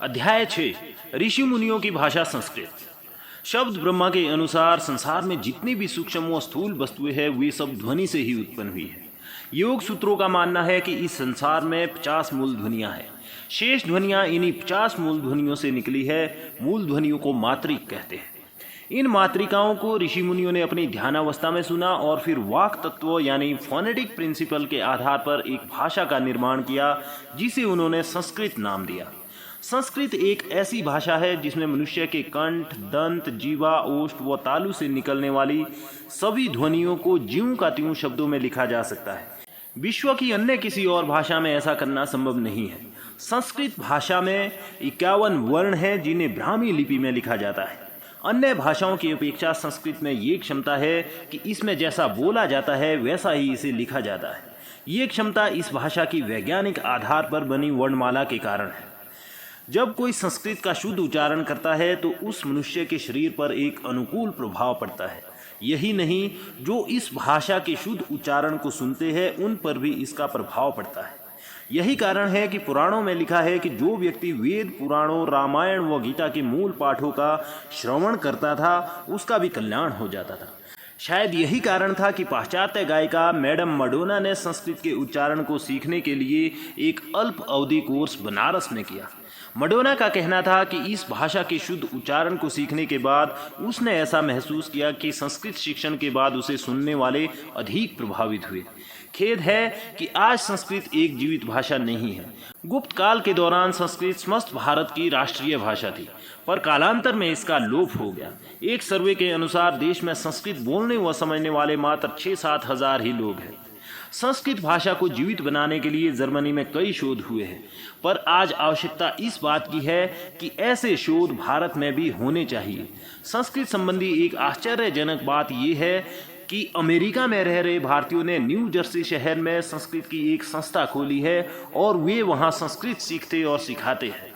अध्याय 6 ऋषि मुनियों की भाषा संस्कृत। शब्द ब्रह्मा के अनुसार संसार में जितनी भी सूक्ष्म व स्थूल वस्तुएं हैं वे सब ध्वनि से ही उत्पन्न हुई है। योग सूत्रों का मानना है कि इस संसार में 50 मूल ध्वनियां हैं। शेष ध्वनियां इन्हीं 50 मूल ध्वनियों से निकली है। मूल ध्वनियों को मात्रिक कहते हैं। इन मात्रिकाओं को ऋषि मुनियों ने अपनी ध्यानावस्था में सुना और फिर वाक तत्व यानी फोनेटिक प्रिंसिपल के आधार पर एक भाषा का निर्माण किया जिसे उन्होंने संस्कृत नाम दिया। संस्कृत एक ऐसी भाषा है जिसमें मनुष्य के कंठ, दंत, जीवा, ओष्ठ व तालु से निकलने वाली सभी ध्वनियों को ज्यों का त्यों शब्दों में लिखा जा सकता है। विश्व की अन्य किसी और भाषा में ऐसा करना संभव नहीं है। संस्कृत भाषा में 51 वर्ण हैं जिन्हें ब्राह्मी लिपि में लिखा जाता है। अन्य भाषाओं की अपेक्षा संस्कृत में ये क्षमता है कि इसमें जैसा बोला जाता है वैसा ही इसे लिखा जाता है। ये क्षमता इस भाषा की वैज्ञानिक आधार पर बनी वर्णमाला के कारण है। जब कोई संस्कृत का शुद्ध उच्चारण करता है तो उस मनुष्य के शरीर पर एक अनुकूल प्रभाव पड़ता है। यही नहीं, जो इस भाषा के शुद्ध उच्चारण को सुनते हैं उन पर भी इसका प्रभाव पड़ता है। यही कारण है कि पुराणों में लिखा है कि जो व्यक्ति वेद, पुराणों, रामायण व गीता के मूल पाठों का श्रवण करता था उसका भी कल्याण हो जाता था। शायद यही कारण था कि पाश्चात्य गायिका मैडम मडोना ने संस्कृत के उच्चारण को सीखने के लिए एक अल्प अवधि कोर्स बनारस में किया। मडोना का कहना था कि इस भाषा के शुद्ध उच्चारण को सीखने के बाद उसने ऐसा महसूस किया कि संस्कृत शिक्षण के बाद उसे सुनने वाले अधिक प्रभावित हुए। खेद है कि आज संस्कृत एक जीवित भाषा नहीं है। गुप्त काल के दौरान संस्कृत समस्त भारत की राष्ट्रीय भाषा थी, पर कालांतर में इसका लोप हो गया। एक सर्वे के अनुसार देश में संस्कृत बोलने व समझने वाले मात्र 6-7 हजार ही लोग हैं। संस्कृत भाषा को जीवित बनाने के लिए जर्मनी में कई शोध हुए हैं, पर आज आवश्यकता इस बात की है कि ऐसे शोध भारत में भी होने चाहिए। संस्कृत संबंधी एक आश्चर्यजनक बात यह है कि अमेरिका में रह रहे भारतीयों ने न्यू जर्सी शहर में संस्कृत की एक संस्था खोली है और वे वहां संस्कृत सीखते और सिखाते हैं।